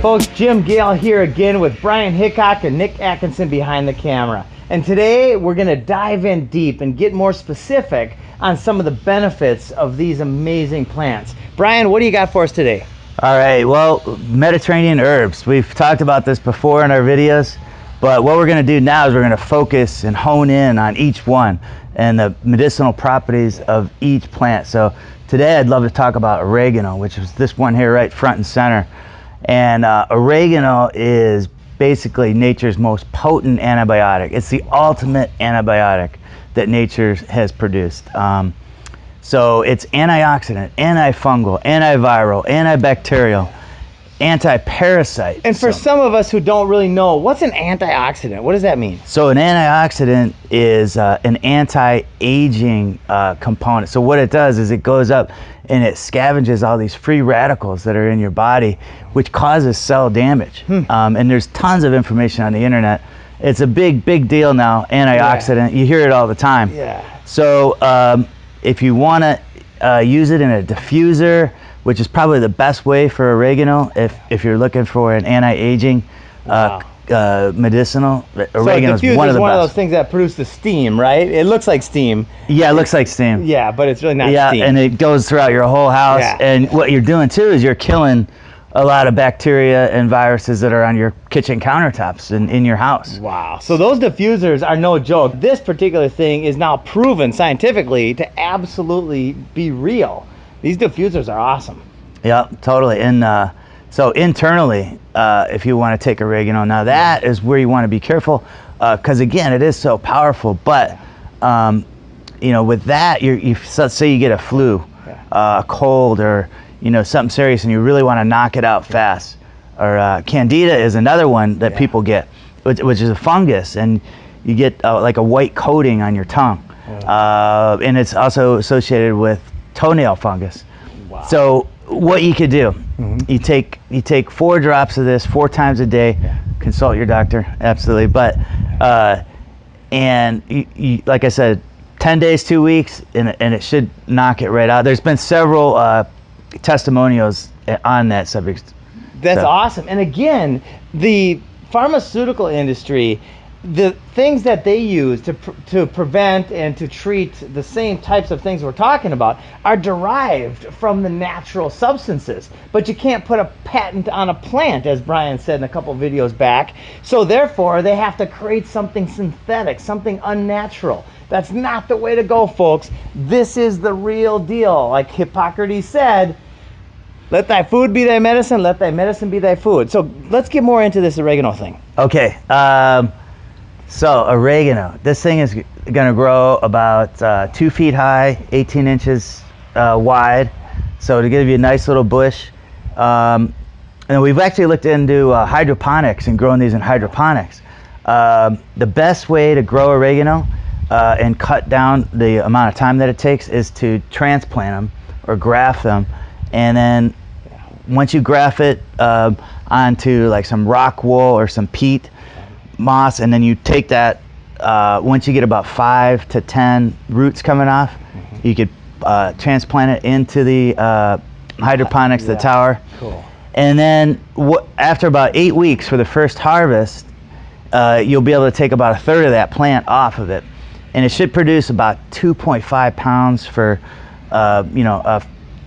folks, Jimpgale here again with Brian Hickok and Nick Atkinson behind the camera. And today we're going to dive in deep and get more specific on some of the benefits of these amazing plants. Brian, what do you got for us today? All right, well, Mediterranean herbs. We've talked about this before in our videos, but what we're going to do now is we're going to focus and hone in on each one and the medicinal properties of each plant. So today I'd love to talk about oregano, which is this one here right front and center. And oregano is basically nature's most potent antibiotic. It's the ultimate antibiotic that nature has produced. So it's antioxidant, antifungal, antiviral, antibacterial, anti-parasite. And for some of us who don't really know, what's an antioxidant? What does that mean? So an antioxidant is an anti-aging component. So what it does is it goes up and it scavenges all these free radicals that are in your body, which causes cell damage. And there's tons of information on the internet. It's a big deal now, antioxidant. You hear it all the time. So if you want to use it in a diffuser, which is probably the best way for oregano if you're looking for an anti-aging medicinal. Oregano is one of the best. Those things that produce the steam, right? It looks like steam. Yeah, it looks like steam. Yeah, but it's really not steam. Yeah, and it goes throughout your whole house. And what you're doing too is you're killing a lot of bacteria and viruses that are on your kitchen countertops and in your house. Wow. So those diffusers are no joke. This particular thing is now proven scientifically to absolutely be real. These diffusers are awesome. Yeah, totally. And so internally, if you want to take oregano, now that is where you want to be careful, because again, it is so powerful. But you know, with that, let's say you get a flu, a cold, or something serious, and you really want to knock it out fast. Or candida is another one that people get, which is a fungus, and you get like a white coating on your tongue, and it's also associated with toenail fungus. Wow. So what you could do, you take 4 drops of this 4 times a day. Consult your doctor, absolutely. But and you, like I said, 10 days, 2 weeks, and it should knock it right out. There's been several testimonials on that subject. That's awesome. And again, the pharmaceutical industry, the things that they use to prevent and to treat the same types of things we're talking about are derived from the natural substances. But you can't put a patent on a plant, as Brian said in a couple videos back. So therefore, they have to create something synthetic, something unnatural. That's not the way to go, folks. This is the real deal. Like Hippocrates said, let thy food be thy medicine, let thy medicine be thy food. So let's get more into this oregano thing. Okay. So oregano, this thing is going to grow about 2 feet high, 18 inches wide. So to give you a nice little bush. And we've actually looked into hydroponics and growing these in hydroponics. The best way to grow oregano and cut down the amount of time that it takes is to transplant them or graft them. And then once you graft it onto like some rock wool or some peat, moss, and then you take that, once you get about 5 to 10 roots coming off, you could transplant it into the hydroponics, the tower. Cool. And then after about 8 weeks for the first harvest, you'll be able to take about 1/3 of that plant off of it, and it should produce about 2.5 pounds for a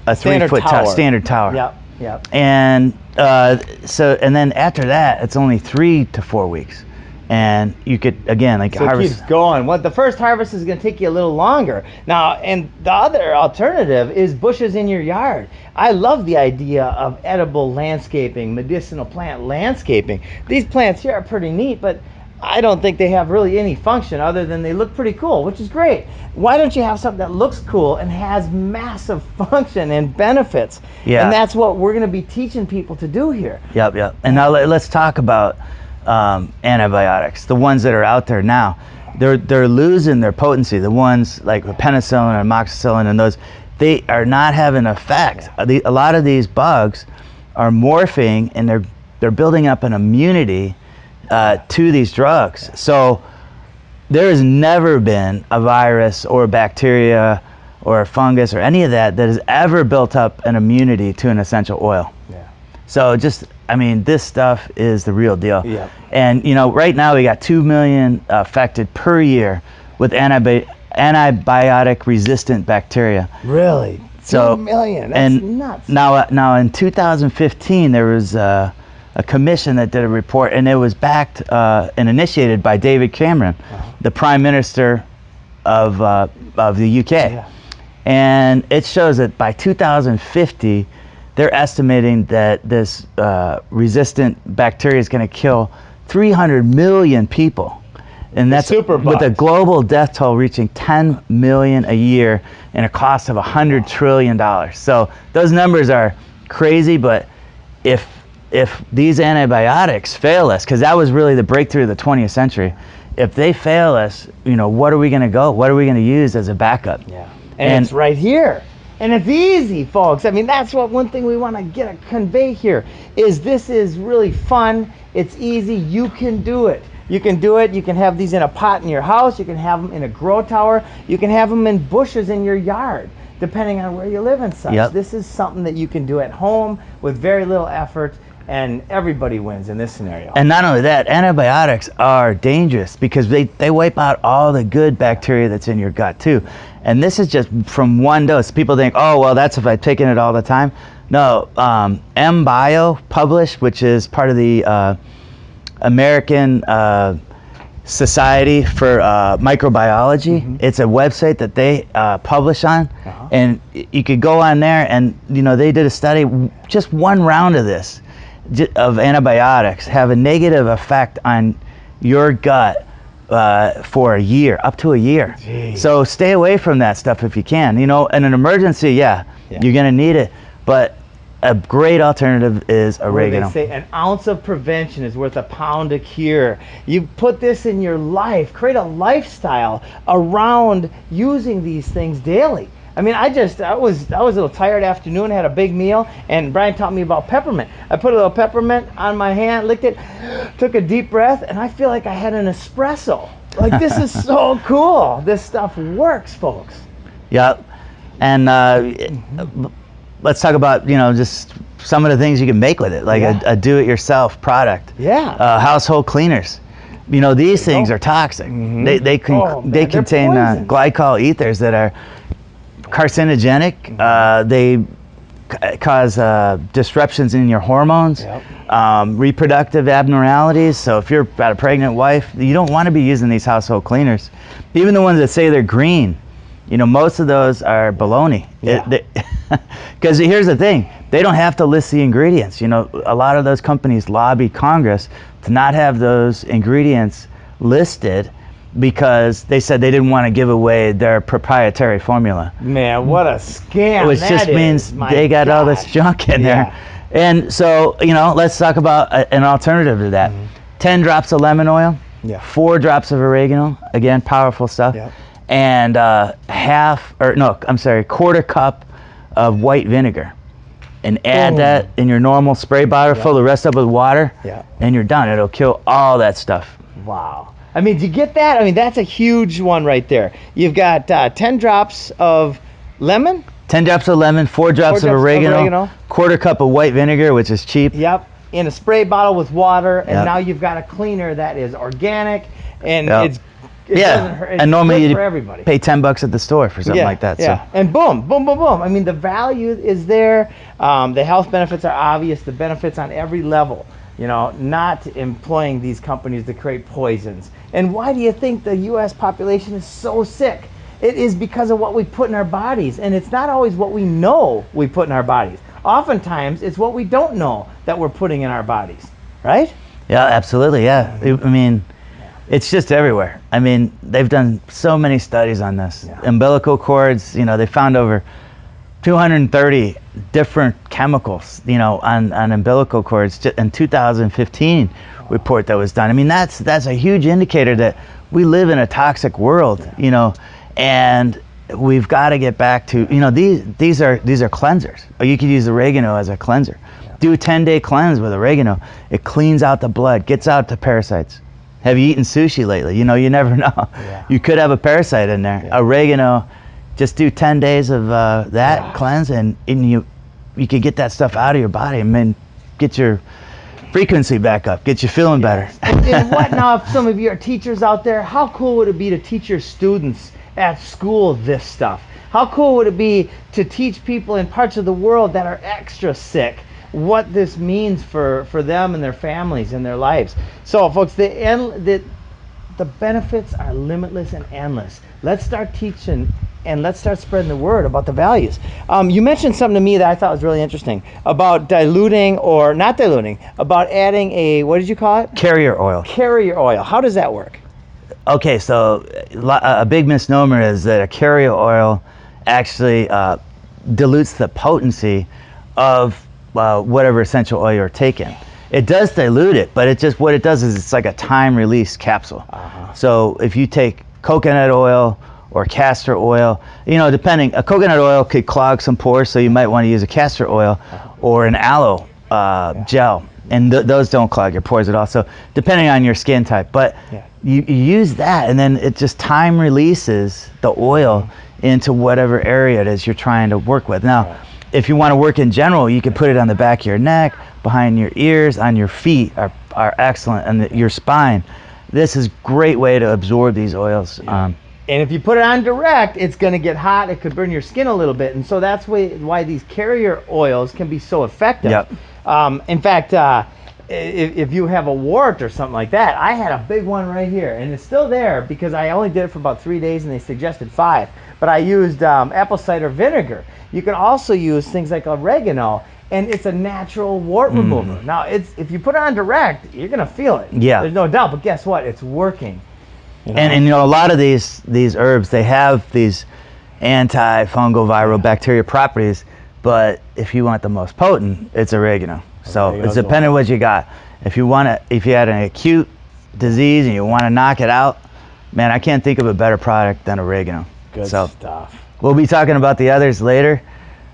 3-foot standard tower. Yep. And and then after that, it's only 3 to 4 weeks. And you could, again, like harvest. It keeps going. Well, the first harvest is going to take you a little longer. Now, and the other alternative is bushes in your yard. I love the idea of edible landscaping, medicinal plant landscaping. These plants here are pretty neat, but I don't think they have really any function other than they look pretty cool, which is great. Why don't you have something that looks cool and has massive function and benefits? Yeah. And that's what we're going to be teaching people to do here. Yep. And now let's talk about antibiotics, the ones that are out there now. They're losing their potency. The ones like penicillin or amoxicillin and those, they are not having effect. A lot of these bugs are morphing, and they're building up an immunity to these drugs. So there has never been a virus or a bacteria or a fungus or any of that has ever built up an immunity to an essential oil. Yeah. So just I mean, this stuff is the real deal. Yeah. And you know, right now we got 2 million affected per year with antibiotic resistant bacteria. Really? So 2 million. That's and nuts. Now in 2015 there was a commission that did a report, and it was backed and initiated by David Cameron, the Prime Minister of the UK. Yeah. And it shows that by 2050 they're estimating that this resistant bacteria is going to kill 300 million people. And that's with a global death toll reaching 10 million a year and a cost of $100 trillion. So those numbers are crazy, but if these antibiotics fail us, because that was really the breakthrough of the 20th century, if they fail us, you know, what are we going to go? What are we going to use as a backup? Yeah. And it's right here. And it's easy, folks. I mean, that's one thing we want to convey here is this is really fun. It's easy. You can do it. You can do it. You can have these in a pot in your house. You can have them in a grow tower. You can have them in bushes in your yard, depending on where you live and such. Yep. This is something that you can do at home with very little effort, and everybody wins in this scenario. And not only that, antibiotics are dangerous because they wipe out all the good bacteria that's in your gut too. And this is just from one dose. People think, oh, well, that's if I've taken it all the time. No, MBio published, which is part of the American Society for Microbiology. It's a website that they publish on, and you could go on there, and you know, they did a study. Just one round of this of antibiotics have a negative effect on your gut for a year, up to a year. Jeez. So stay away from that stuff if you can. You know, in an emergency, yeah. You're gonna need it, but a great alternative is oregano. They say an ounce of prevention is worth a pound of cure. You put this in your life, create a lifestyle around using these things daily. I mean, I was a little tired afternoon, had a big meal, and Brian taught me about peppermint. I put a little peppermint on my hand, licked it, took a deep breath, and I feel like I had an espresso. Like, this is so cool. This stuff works, folks. Yeah, and let's talk about, you know, just some of the things you can make with it, like a do-it-yourself product. Yeah. Household cleaners. You know, these things are toxic. They contain glycol ethers that are carcinogenic. They cause disruptions in your hormones, reproductive abnormalities. So if you've got a pregnant wife, you don't want to be using these household cleaners. Even the ones that say they're green, you know, most of those are baloney. Because here's the thing, they don't have to list the ingredients. You know, a lot of those companies lobby Congress to not have those ingredients listed because they said they didn't want to give away their proprietary formula. Man, what a scam. Which just means they got all this junk in there. And so, you know, let's talk about an alternative to that. 10 drops of lemon oil, 4 drops of oregano, again, powerful stuff, and quarter cup of white vinegar. And add that in your normal spray bottle, fill the rest up with water, and you're done. It'll kill all that stuff. Wow. I mean, do you get that? I mean, that's a huge one right there. You've got 10 drops of lemon. 10 drops of lemon, 4 drops of oregano, quarter cup of white vinegar, which is cheap. Yep. In a spray bottle with water, and now you've got a cleaner that is organic, and it doesn't hurt. It's and normally you for everybody. Pay $10 at the store for something like that. Yeah. So. And boom, boom, boom, boom. I mean, the value is there. The health benefits are obvious. The benefits on every level. You know, not employing these companies to create poisons. And why do you think the U.S. population is so sick? It is because of what we put in our bodies. And it's not always what we know we put in our bodies. Oftentimes, it's what we don't know that we're putting in our bodies. Right? Yeah, absolutely. Yeah. I mean, it's just everywhere. I mean, they've done so many studies on this. Umbilical cords, you know, they found over 230 different chemicals, you know, on umbilical cords in 2015 report that was done. I mean, that's a huge indicator that we live in a toxic world, you know, and we've got to get back to, you know, these are cleansers. You could use oregano as a cleanser. Do a 10-day cleanse with oregano. It cleans out the blood, gets out the parasites. Have you eaten sushi lately? You know, you never know. You could have a parasite in there. Oregano, just do 10 days of that cleanse, and you could get that stuff out of your body and then get your frequency back up, get you feeling better. And what now, if some of you are teachers out there, how cool would it be to teach your students at school this stuff? How cool would it be to teach people in parts of the world that are extra sick what this means for them and their families and their lives? So folks, the benefits are limitless and endless. Let's start teaching and let's start spreading the word about the values. You mentioned something to me that I thought was really interesting about diluting or not diluting, about adding a, what did you call it? Carrier oil. Carrier oil. How does that work? Okay, so a big misnomer is that a carrier oil actually dilutes the potency of whatever essential oil you're taking. It does dilute it, but what it does is it's like a time release capsule. So if you take coconut oil or castor oil, depending, a coconut oil could clog some pores, so you might want to use a castor oil or an aloe gel, and those don't clog your pores at all. So depending on your skin type, but you use that, and then it just time releases the oil into whatever area it is you're trying to work with. Now, if you want to work in general, you can put it on the back of your neck, behind your ears, on your feet are excellent, and your spine. This is a great way to absorb these oils. And if you put it on direct, it's going to get hot. It could burn your skin a little bit. And so that's why these carrier oils can be so effective. In fact, if you have a wart or something like that, I had a big one right here. And it's still there because I only did it for about 3 days and they suggested 5. But I used apple cider vinegar. You can also use things like oregano. And it's a natural wart remover. Now, if you put it on direct, you're going to feel it. Yeah. There's no doubt. But guess what? It's working. And a lot of these herbs, they have these antifungal viral bacteria properties, but if you want the most potent, it's oregano. So it's depending on what you got. If you had an acute disease and you want to knock it out, man, I can't think of a better product than oregano. Good stuff. We'll be talking about the others later,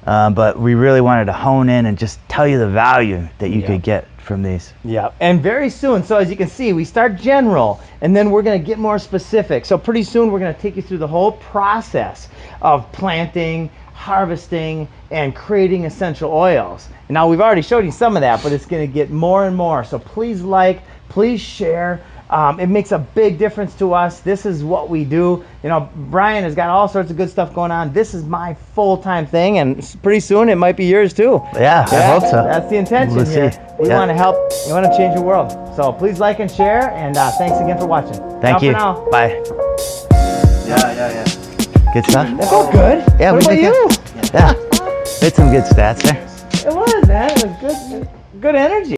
but we really wanted to hone in and just tell you the value that you could get from these. Yeah, and very soon, so as you can see, we start general and then we're going to get more specific. So pretty soon we're going to take you through the whole process of planting, harvesting, and creating essential oils. And now we've already showed you some of that, but it's going to get more and more. So please please share. It makes a big difference to us. This is what we do. Brian has got all sorts of good stuff going on. This is my full-time thing, and pretty soon it might be yours too. Yeah, I hope so. That's the intention We'll here. see. We want to help. We want to change the world. So please like and share, and thanks again for watching. Thank you. For now. Bye. Yeah. Good stuff? That felt good. Yeah, what about did you? good. Yeah. Did some good stats there. It was, man. It was good energy.